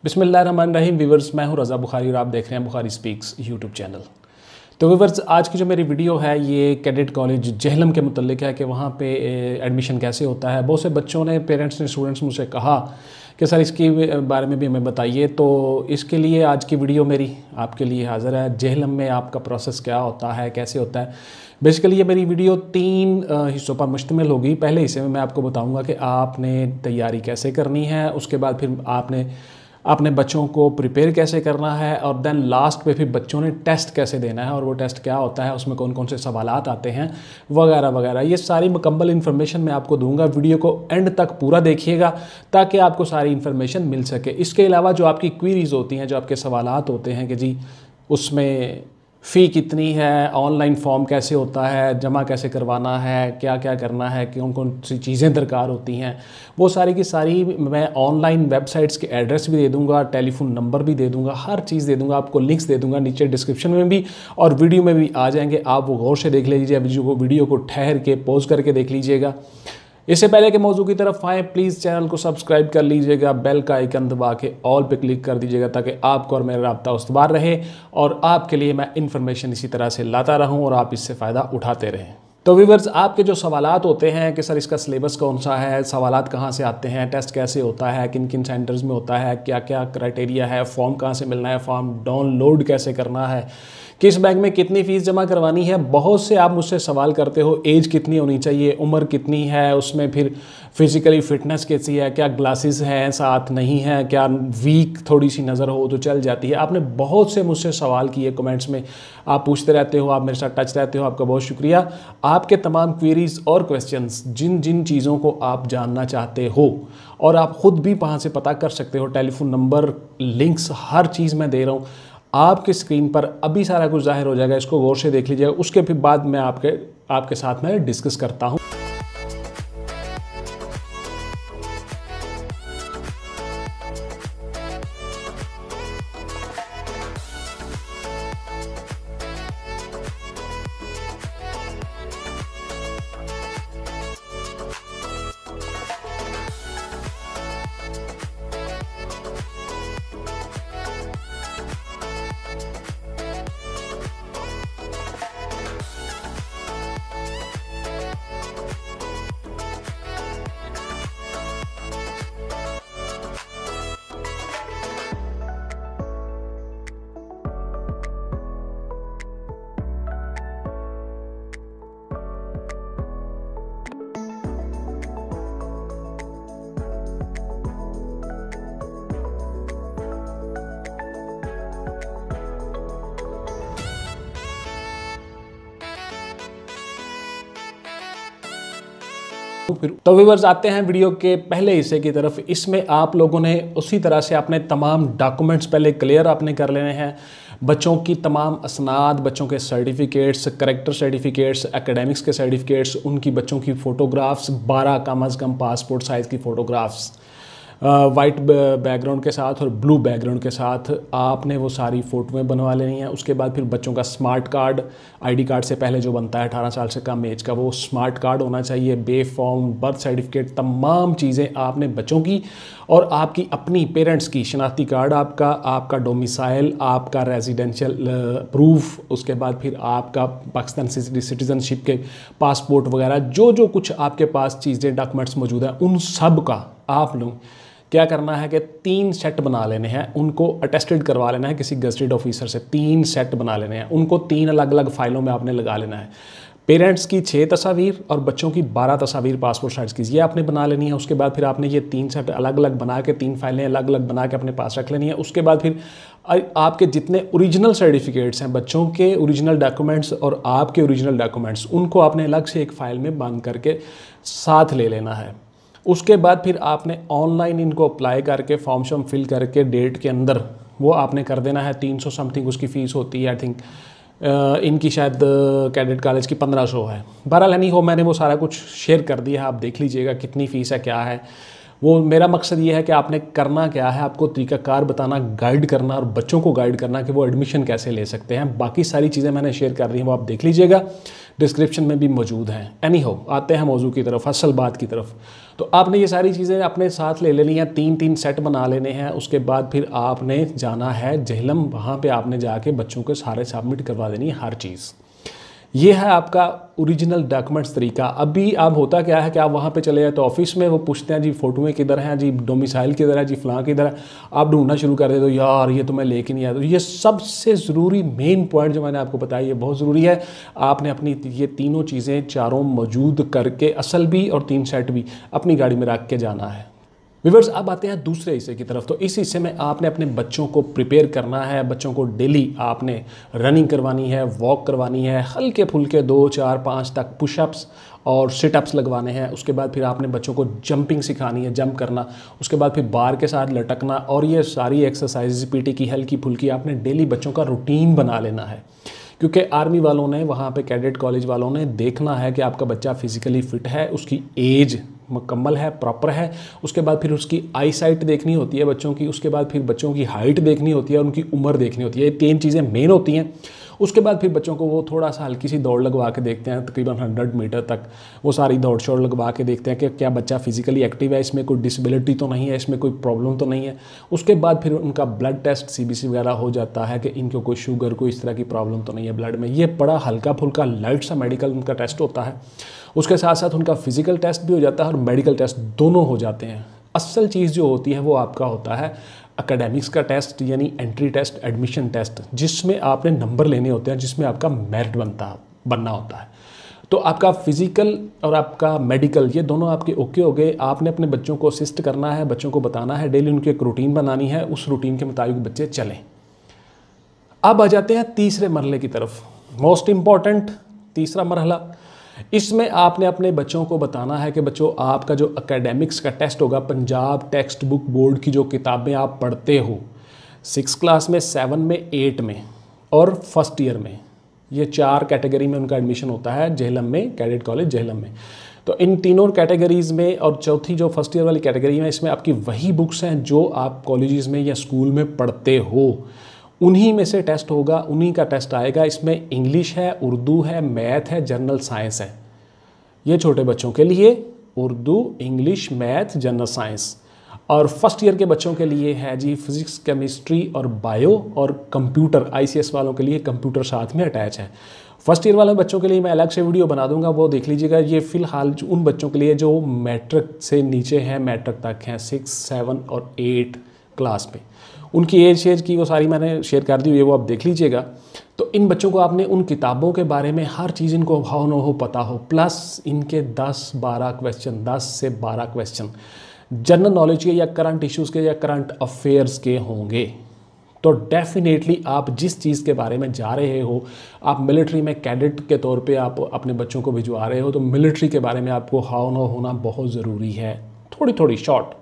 बिस्मिल्लाहिर्रहमानिर्रहीम व्यूवर्स, मैं हूं रज़ा बुखारी और आप देख रहे हैं बुखारी स्पीक्स यूट्यूब चैनल। तो व्यूवर्स, आज की जो मेरी वीडियो है ये कैडेट कॉलेज जेहलम के मुतल्लिक है कि वहाँ पे एडमिशन कैसे होता है। बहुत से बच्चों ने, पेरेंट्स ने, स्टूडेंट्स मुझसे कहा कि सर इसके बारे में भी हमें बताइए। तो इसके लिए आज की वीडियो मेरी आपके लिए हाज़िर है। जेहलम में आपका प्रोसेस क्या होता है, कैसे होता है। बेसिकली ये मेरी वीडियो 3 हिस्सों पर मुश्तमिल होगी। पहले हिस्से में मैं आपको बताऊंगा कि आपने तैयारी कैसे करनी है, उसके बाद फिर आपने अपने बच्चों को प्रिपेयर कैसे करना है, और देन लास्ट पे फिर बच्चों ने टेस्ट कैसे देना है और वो टेस्ट क्या होता है, उसमें कौन कौन से सवालात आते हैं वगैरह वगैरह। ये सारी मुकम्मल इन्फॉर्मेशन मैं आपको दूंगा। वीडियो को एंड तक पूरा देखिएगा ताकि आपको सारी इन्फॉर्मेशन मिल सके। इसके अलावा जो आपकी क्वीरीज़ होती हैं, जो आपके सवालात होते हैं कि जी उसमें फ़ी कितनी है, ऑनलाइन फॉर्म कैसे होता है, जमा कैसे करवाना है, क्या क्या करना है, कौन कौन सी चीज़ें दरकार होती हैं, वो सारी की सारी मैं ऑनलाइन वेबसाइट्स के एड्रेस भी दे दूंगा, टेलीफोन नंबर भी दे दूंगा, हर चीज़ दे दूंगा, आपको लिंक्स दे दूंगा नीचे डिस्क्रिप्शन में भी और वीडियो में भी आ जाएंगे। आप वो गौर से देख लीजिए, वीडियो को ठहर के पॉज करके देख लीजिएगा। इससे पहले के मौजू की तरफ आएँ, प्लीज़ चैनल को सब्सक्राइब कर लीजिएगा, बेल का आइकन दबा के ऑल पे क्लिक कर दीजिएगा ताकि आपको और मेरा राब्ता उस्तवार रहे और आपके लिए मैं इन्फॉर्मेशन इसी तरह से लाता रहूं और आप इससे फ़ायदा उठाते रहें। तो व्यूअर्स, आपके जो सवालात होते हैं कि सर इसका सिलेबस कौन सा है, सवालात कहाँ से आते हैं, टेस्ट कैसे होता है, किन किन सेंटर्स में होता है, क्या क्या क्राइटेरिया है, फॉर्म कहाँ से मिलना है, फॉर्म डाउनलोड कैसे करना है, किस बैंक में कितनी फ़ीस जमा करवानी है। बहुत से आप मुझसे सवाल करते हो, एज कितनी होनी चाहिए, उम्र कितनी है, उसमें फिर फिज़िकली फ़िटनेस कैसी है, क्या ग्लासेस हैं साथ नहीं है, क्या वीक थोड़ी सी नज़र हो तो चल जाती है। आपने बहुत से मुझसे सवाल किए कमेंट्स में, आप पूछते रहते हो, आप मेरे साथ टच रहते हो, आपका बहुत शुक्रिया। आपके तमाम क्वेरीज़ और क्वेश्चंस, जिन जिन चीज़ों को आप जानना चाहते हो और आप ख़ुद भी वहाँ से पता कर सकते हो, टेलीफोन नंबर, लिंक्स, हर चीज़ मैं दे रहा हूँ आपके स्क्रीन पर। अभी सारा कुछ जाहिर हो जाएगा, इसको गौर से देख लीजिएगा। उसके फिर बाद मैं आपके साथ में डिस्कस करता हूँ। तो व्यूअर्स, आते हैं वीडियो के पहले हिस्से की तरफ। इसमें आप लोगों ने उसी तरह से अपने तमाम डॉक्यूमेंट्स पहले क्लियर आपने कर लेने हैं। बच्चों की तमाम असनाद, बच्चों के सर्टिफिकेट्स, करेक्टर सर्टिफिकेट्स, एकेडमिक्स के सर्टिफिकेट्स, उनकी बच्चों की फ़ोटोग्राफ्स, 12 कम अज़ कम पासपोर्ट साइज़ की फ़ोटोग्राफ्स वाइट बैकग्राउंड के साथ और ब्लू बैकग्राउंड के साथ आपने वो सारी फ़ोटोएँ बनवा लेनी हैं। उसके बाद फिर बच्चों का स्मार्ट कार्ड, आईडी कार्ड से पहले जो बनता है 18 साल से कम एज का, वो स्मार्ट कार्ड होना चाहिए, बे फॉर्म, बर्थ सर्टिफिकेट, तमाम चीज़ें आपने बच्चों की और आपकी अपनी पेरेंट्स की, शनाख्ती कार्ड आपका डोमिसाइल, आपका रेजिडेंशियल प्रूफ, उसके बाद फिर आपका पाकिस्तान सिटीज़नशिप के पासपोर्ट वगैरह, जो जो कुछ आपके पास चीज़ें, डॉक्यूमेंट्स मौजूद हैं, उन सब का आप लोग क्या करना है कि 3 सेट बना लेने हैं। उनको अटेस्टेड करवा लेना है किसी गज़टेड ऑफिसर से। 3 सेट बना लेने हैं, उनको 3 अलग अलग फ़ाइलों में आपने लगा लेना है। पेरेंट्स की 6 तस्वीर और बच्चों की 12 तस्वीर पासपोर्ट साइज़ की, ये आपने बना लेनी है। उसके बाद फिर आपने ये 3 सेट अलग अलग बना के, 3 फाइलें अलग अलग बना के अपने पास रख लेनी है। उसके बाद फिर आपके जितने ओरिजिनल सर्टिफिकेट्स हैं, बच्चों के ओरिजिनल डॉक्यूमेंट्स और आपके ओरिजिनल डॉक्यूमेंट्स, उनको आपने अलग से एक फ़ाइल में बंद करके साथ ले लेना है। उसके बाद फिर आपने ऑनलाइन इनको अप्लाई करके, फॉर्म शॉर्म फिल करके डेट के अंदर वो आपने कर देना है। 300 समथिंग उसकी फ़ीस होती है, आई थिंक इनकी शायद कैडेट कॉलेज की 1500 है। बहरहाल नहीं हो, मैंने वो सारा कुछ शेयर कर दिया है, आप देख लीजिएगा कितनी फ़ीस है, क्या है। वो मेरा मकसद ये है कि आपने करना क्या है, आपको तरीक़ाकार बताना, गाइड करना और बच्चों को गाइड करना कि वो एडमिशन कैसे ले सकते हैं। बाकी सारी चीज़ें मैंने शेयर कर दी हैं, वो आप देख लीजिएगा, डिस्क्रिप्शन में भी मौजूद हैं। एनी हो, आते हैं मौजू की तरफ, असल बात की तरफ। तो आपने ये सारी चीज़ें अपने साथ ले लेनी है, 3-3 सेट बना लेने हैं। उसके बाद फिर आपने जाना है जेहलम, वहाँ पे आपने जाके बच्चों के सारे सबमिट करवा देनी है हर चीज़। ये है आपका ओरिजिनल डॉक्यूमेंट्स तरीका। अभी आप होता क्या है कि आप वहाँ पे चले जाए तो ऑफिस में वो पूछते हैं जी फ़ोटोएँ किधर हैं, जी डोमिसाइल किधर है, जी फ़लाँ किधर है, आप ढूंढना शुरू कर देते हो, यार ये तो मैं लेके नहीं आया। तो ये सबसे ज़रूरी मेन पॉइंट जो मैंने आपको बताया, ये बहुत ज़रूरी है। आपने अपनी ये तीनों चीज़ें चारों मौजूद करके, असल भी और 3 सेट भी, अपनी गाड़ी में रख के जाना है। व्यूअर्स, अब आते हैं दूसरे हिस्से की तरफ। तो इस हिस्से में आपने अपने बच्चों को प्रिपेयर करना है। बच्चों को डेली आपने रनिंग करवानी है, वॉक करवानी है, हल्के फुल्के 2, 4, 5 तक पुशअप्स और सिटअप्स लगवाने हैं। उसके बाद फिर आपने बच्चों को जंपिंग सिखानी है, जंप करना। उसके बाद फिर बार के साथ लटकना, और ये सारी एक्सरसाइज पीटी की हल्की फुल्की आपने डेली बच्चों का रूटीन बना लेना है। क्योंकि आर्मी वालों ने, वहाँ पे कैडेट कॉलेज वालों ने देखना है कि आपका बच्चा फिज़िकली फ़िट है, उसकी एज मुकम्मल है, प्रॉपर है। उसके बाद फिर उसकी आई साइट देखनी होती है बच्चों की। उसके बाद फिर बच्चों की हाइट देखनी होती है, उनकी उम्र देखनी होती है। ये 3 चीज़ें मेन होती हैं। उसके बाद फिर बच्चों को वो थोड़ा सा हल्की सी दौड़ लगवा के देखते हैं, तकरीबन 100 मीटर तक वो सारी दौड़ शौड़ लगवा के देखते हैं कि क्या बच्चा फिज़िकली एक्टिव है, इसमें कोई डिसेबिलिटी तो नहीं है, इसमें कोई प्रॉब्लम तो नहीं है। उसके बाद फिर उनका ब्लड टेस्ट CBC वगैरह हो जाता है कि इनको कोई शुगर, कोई इस तरह की प्रॉब्लम तो नहीं है ब्लड में। ये बड़ा हल्का फुल्का लाइट सा मेडिकल उनका टेस्ट होता है। उसके साथ साथ उनका फिज़िकल टेस्ट भी हो जाता है और मेडिकल टेस्ट दोनों हो जाते हैं। असल चीज़ जो होती है वो आपका होता है एकेडमिक्स का टेस्ट, यानी एंट्री टेस्ट, एडमिशन टेस्ट, जिसमें आपने नंबर लेने होते हैं, जिसमें आपका मेरिट बनना होता है। तो आपका फिज़िकल और आपका मेडिकल, ये दोनों आपके ओके हो गए। आपने अपने बच्चों को असिस्ट करना है, बच्चों को बताना है, डेली उनकी एक रूटीन बनानी है, उस रूटीन के मुताबिक बच्चे चलें। अब आ जाते हैं तीसरे मरहले की तरफ, मोस्ट इम्पॉर्टेंट तीसरा मरहला। इसमें आपने अपने बच्चों को बताना है कि बच्चों, आपका जो एकेडमिक्स का टेस्ट होगा, पंजाब टेक्स्ट बुक बोर्ड की जो किताबें आप पढ़ते हो 6 क्लास में, 7 में, 8 में और फर्स्ट ईयर में, ये 4 कैटेगरी में उनका एडमिशन होता है जेहलम में, कैडेट कॉलेज जेहलम में। तो इन तीनों कैटेगरीज़ में, और चौथी जो फर्स्ट ईयर वाली कैटेगरी में, इसमें आपकी वही बुक्स हैं जो आप कॉलेजेस में या स्कूल में पढ़ते हो, उन्हीं में से टेस्ट होगा, उन्हीं का टेस्ट आएगा। इसमें इंग्लिश है, उर्दू है, मैथ है, जनरल साइंस है। ये छोटे बच्चों के लिए Urdu, English, math, general science. और फर्स्ट ईयर के बच्चों के लिए है जी फिज़िक्स, केमिस्ट्री और बायो, और कंप्यूटर, ICS वालों के लिए कंप्यूटर साथ में अटैच है। फर्स्ट ईयर वाले बच्चों के लिए मैं अलग से वीडियो बना दूंगा, वो देख लीजिएगा। ये फ़िलहाल उन बच्चों के लिए जो मैट्रिक से नीचे हैं, मैट्रिक तक हैं, 6, 7 और 8 क्लास में, उनकी एज की वो सारी मैंने शेयर कर दी हुई है, वो आप देख लीजिएगा। तो इन बच्चों को आपने उन किताबों के बारे में हर चीज़ इनको हाउ न हो पता हो, प्लस इनके 10-12 क्वेश्चन, 10 से 12 क्वेश्चन जनरल नॉलेज के या करंट इश्यूज़ के या करंट अफेयर्स के होंगे। तो डेफिनेटली आप जिस चीज़ के बारे में जा रहे हो, आप मिलिट्री में कैडेट के तौर पे आप अपने बच्चों को भिजवा रहे हो, तो मिलिट्री के बारे में आपको हाउ न होना बहुत ज़रूरी है। थोड़ी शॉर्ट,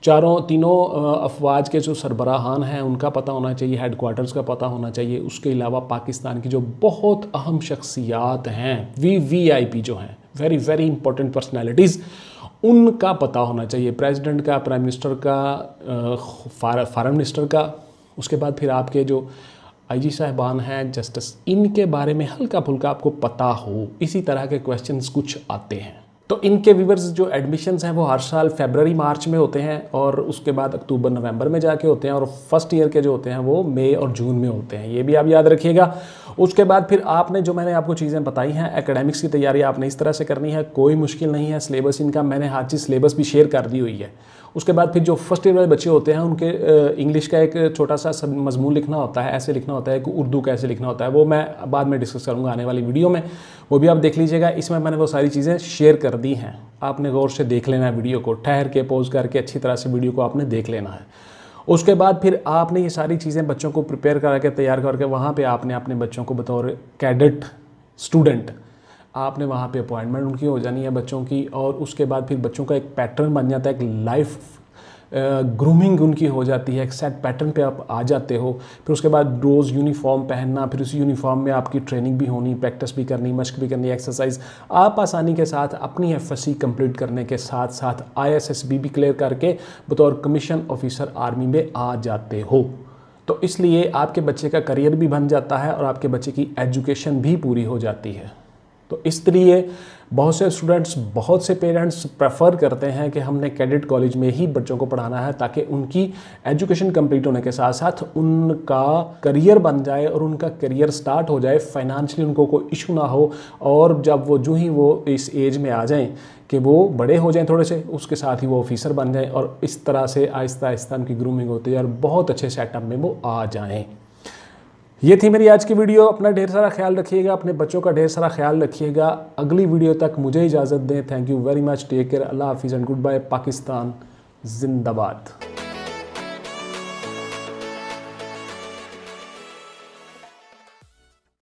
तीनों अफवाज के जो सरबराहान हैं उनका पता होना चाहिए, हेडक्वार्टर्स का पता होना चाहिए। उसके अलावा पाकिस्तान की जो बहुत अहम शख्सियात हैं, VIP जो हैं, वेरी इंपॉर्टेंट पर्सनैलिटीज़, उनका पता होना चाहिए। प्रेसिडेंट का, प्राइम मिनिस्टर का, फॉरेन मिनिस्टर का। उसके बाद फिर आपके जो IG साहिबान हैं, जस्टिस, इनके बारे में हल्का फुल्का आपको पता हो। इसी तरह के क्वेश्चंस कुछ आते हैं। तो इनके व्यूअर्स जो एडमिशन्स हैं वो हर साल फरवरी मार्च में होते हैं, और उसके बाद अक्टूबर नवंबर में जाके होते हैं, और फर्स्ट ईयर के जो होते हैं वो मई और जून में होते हैं। ये भी आप याद रखिएगा। उसके बाद फिर आपने जो मैंने आपको चीज़ें बताई हैं, एकेडमिक्स की तैयारी आपने इस तरह से करनी है, कोई मुश्किल नहीं है। सिलेबस इनका मैंने हर चीज़ सिलेबस भी शेयर कर दी हुई है। उसके बाद फिर जो फर्स्ट ईयर वाले बच्चे होते हैं उनके इंग्लिश का एक छोटा सा मजमून लिखना होता है, ऐसे लिखना होता है कि उर्दू कैसे लिखना होता है, वो मैं बाद में डिस्कस करूँगा आने वाली वीडियो में, वो भी आप देख लीजिएगा। इसमें मैंने वो सारी चीज़ें शेयर कर दी हैं, आपने गौर से देख लेना है वीडियो को, ठहर के पॉज करके अच्छी तरह से वीडियो को आपने देख लेना है। उसके बाद फिर आपने ये सारी चीज़ें बच्चों को प्रिपेयर करके तैयार करके वहाँ पे आपने अपने बच्चों को बतौर कैडेट स्टूडेंट आपने वहाँ पे अपॉइंटमेंट उनकी हो जानी है बच्चों की। और उसके बाद फिर बच्चों का एक पैटर्न बन जाता है, एक लाइफ ग्रूमिंग उनकी हो जाती है, एक सेट पैटर्न पे आप आ जाते हो। फिर उसके बाद रोज़ यूनिफॉर्म पहनना, फिर उसी यूनिफॉर्म में आपकी ट्रेनिंग भी होनी, प्रैक्टिस भी करनी, मश्क भी करनी, एक्सरसाइज। आप आसानी के साथ अपनी एफएससी कंप्लीट करने के साथ साथ ISSB भी क्लियर करके बतौर कमीशन ऑफिसर आर्मी में आ जाते हो। तो इसलिए आपके बच्चे का करियर भी बन जाता है और आपके बच्चे की एजुकेशन भी पूरी हो जाती है। तो इसलिए बहुत से स्टूडेंट्स, बहुत से पेरेंट्स प्रेफर करते हैं कि हमने कैडेट कॉलेज में ही बच्चों को पढ़ाना है, ताकि उनकी एजुकेशन कंप्लीट होने के साथ साथ उनका करियर बन जाए और उनका करियर स्टार्ट हो जाए, फाइनेंशियली उनको कोई इशू ना हो। और जब वो जो ही वो इस एज में आ जाएं कि वो बड़े हो जाएं थोड़े से, उसके साथ ही वो ऑफिसर बन जाएं और इस तरह से आहिस्ता आहिस्ता उनकी ग्रूमिंग होती है और बहुत अच्छे सेटअप में वो आ जाएँ। ये थी मेरी आज की वीडियो। अपना ढेर सारा ख्याल रखिएगा, अपने बच्चों का ढेर सारा ख्याल रखिएगा। अगली वीडियो तक मुझे इजाज़त दें। Thank you very much, take care, अल्लाह हाफिज़ एंड गुड बाय। पाकिस्तान जिंदाबाद।